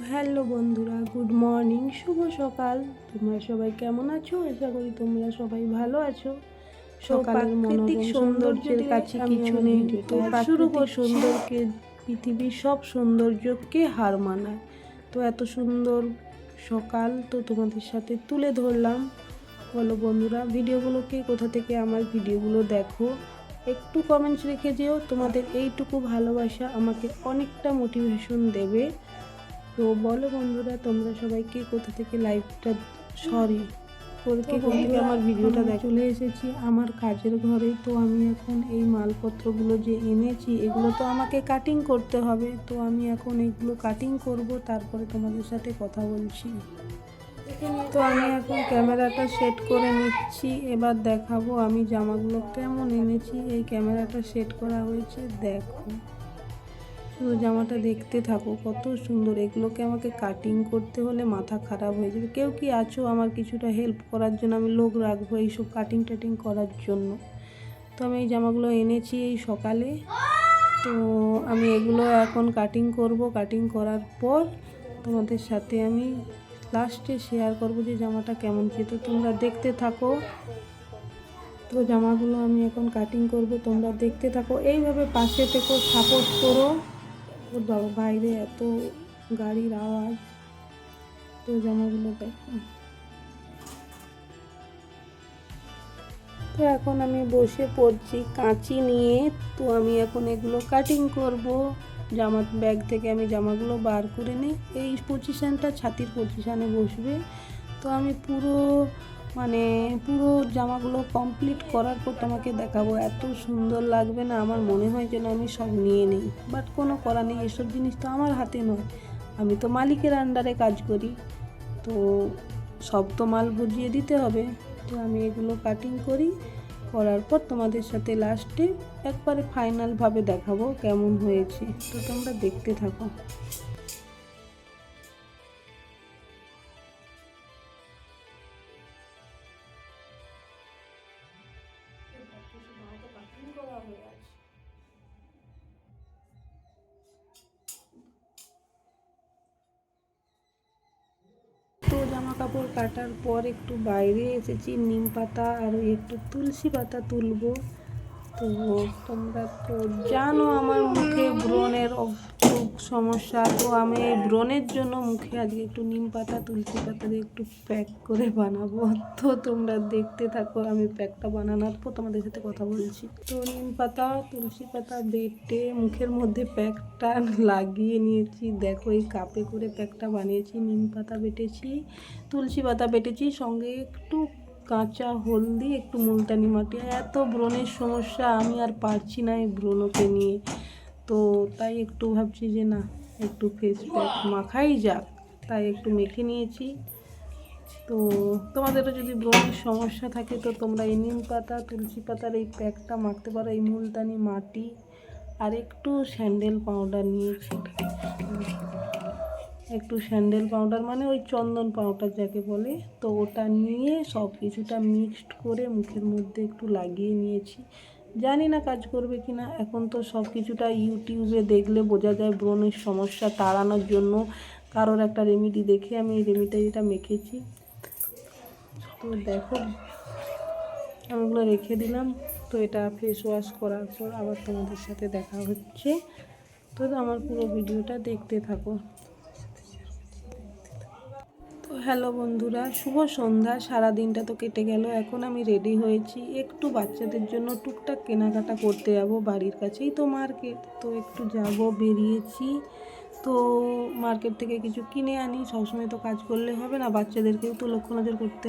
Hello বন্ধুরা, good morning, শুভ সকাল। তোমরা সবাই কেমন আছো? আশা করি তোমরা সবাই ভালো আছো। সকালের প্রাকৃতিক সৌন্দর্যের কাছে কিছু নেই, তো প্রাকৃতিক সৌন্দর্যকে পৃথিবীর সব সৌন্দর্যকে হার মানায়। তো এত সুন্দর সকাল তো তোমাদের সাথে তুলে ধরলাম। বলো বন্ধুরা, ভিডিওগুলোকে কোথা থেকে আমার ভিডিওগুলো দেখো, একটু কমেন্টস রেখে যেও। তোমাদের এইটুকু ভালোবাসা আমাকে অনেকটা মোটিভেশন দেবে। তো বলো বন্ধুরা, তোমরা সবাইকে কোথা থেকে লাইভটা আমার ভিডিওটা চলে এসেছি আমার কাজের ঘরে। তো আমি এখন এই মালপত্রগুলো যে এনেছি, এগুলো তো আমাকে কাটিং করতে হবে। তো আমি এখন এগুলো কাটিং করব, তারপরে তোমাদের সাথে কথা বলছি। তো আমি এখন ক্যামেরাটা সেট করে নিচ্ছি, এবার দেখাবো আমি জামাগুলো কেমন এনেছি। এই ক্যামেরাটা সেট করা হয়েছে, দেখো শুধু জামাটা দেখতে থাকো, কত সুন্দর। এগুলোকে আমাকে কাটিং করতে হলে মাথা খারাপ হয়ে যাবে। কেউ কি আছো আমার কিছুটা হেল্প করার জন্য? আমি লোক রাখবো এইসব কাটিং টাটিং করার জন্য। তো আমি এই জামাগুলো এনেছি এই সকালে। তো আমি এগুলো এখন কাটিং করব। কাটিং করার পর তোমাদের সাথে আমি লাস্টে শেয়ার করব যে জামাটা কেমন ছিল। তো তোমরা দেখতে থাকো। তো জামাগুলো আমি এখন কাটিং করব, তোমরা দেখতে থাকো। এইভাবে পাশে থেকো, সাপোর্ট করো। ওর বাবা, বাইরে এত গাড়ির আওয়াজ। তো জামাগুলো দেখো। তো এখন আমি বসে পড়ছি কাঁচি নিয়ে। তো আমি এখন এগুলো কাটিং করব। জামা ব্যাগ থেকে আমি জামাগুলো বার করে নিই। এই পজিশানটা ছাতির পজিশানে বসবে। তো আমি পুরো জামাগুলো কমপ্লিট করার পর তোমাকে দেখাবো। এত সুন্দর লাগবে না, আমার মনে হয় যেন আমি সব নিয়ে নিই, বাট কোনো করা নেই। এসব জিনিস তো আমার হাতে নয়, আমি তো মালিকের আন্ডারে কাজ করি। তো সব তো মাল বুঝিয়ে দিতে হবে। তো আমি এগুলো কাটিং করার পর তোমাদের সাথে লাস্টে একবারে ফাইনালভাবে দেখাবো কেমন হয়েছে। তো তোমরা দেখতে থাকো। তো জামা কাপড় কাটার পর একটু বাইরে এসেছি, নিম পাতা আর একটু তুলসী পাতা তুলবো। তো তোমরা তো জানো আমার মুখে ব্রণের খুব সমস্যা। তো আমি এই ব্রণের জন্য মুখে আজকে একটু নিম পাতা তুলসী পাতা দিয়ে একটু প্যাক করে বানাবো। তো তোমরা দেখতে থাকো, আমি প্যাকটা বানানোর পর তোমাদের সাথে কথা বলছি। তো নিম পাতা তুলসী পাতা বেটে মুখের মধ্যে প্যাকটা লাগিয়ে নিয়েছি। দেখো এই কাপে করে প্যাকটা বানিয়েছি। নিম পাতা বেটেছি, তুলসী পাতা বেটেছি, সঙ্গে একটু কাঁচা হলদি, একটু মুলতানি মাটি। এত ব্রণের সমস্যা, আমি আর পারছি না এই ব্রণকে নিয়ে। তো তাই একটু ভাবছি যে না, একটু ফেস প্যাক মাখাই যাক, তাই একটু মেখে নিয়েছি। তো তোমাদেরও যদি ব্রণের সমস্যা থাকে তো তোমরা এই নিম পাতা তুলসী পাতার এই প্যাকটা মাখতে পারো। এই মুলতানি মাটি আর একটু স্যান্ডেল পাউডার নিয়েছি। একটু স্যান্ডেল পাউডার মানে ওই চন্দন পাউডার যাকে বলে, তো ওটা নিয়ে সব কিছুটা মিক্সড করে মুখের মধ্যে একটু লাগিয়ে নিয়েছি। জানি না কাজ করবে কি না। এখন তো সব কিছুটা ইউটিউবে দেখলে বোঝা যায়। ব্রণের সমস্যা তাড়ানোর জন্য কারোর একটা রেমেডি দেখে আমি এই রেমেডিটা মেখেছি। তো দেখো আমি ওগুলো রেখে দিলাম। তো এটা ফেস ওয়াশ করার পর আবার তোমাদের সাথে দেখা হচ্ছে। তো আমার পুরো ভিডিওটা দেখতে থাকো। তো হ্যালো বন্ধুরা, শুভ সন্ধ্যা। সারা দিনটা তো কেটে গেল। এখন আমি রেডি হয়েছি, একটু বাচ্চাদের জন্য টুকটাক কেনাকাটা করতে যাব। বাড়ির কাছেই তো মার্কেট, তো একটু যাব, বেরিয়েছি। তো মার্কেট থেকে কিছু কিনে আনি। সবসময় তো কাজ করলে হবে না, বাচ্চাদেরকেও তো লক্ষ্য নজর করতে হবে।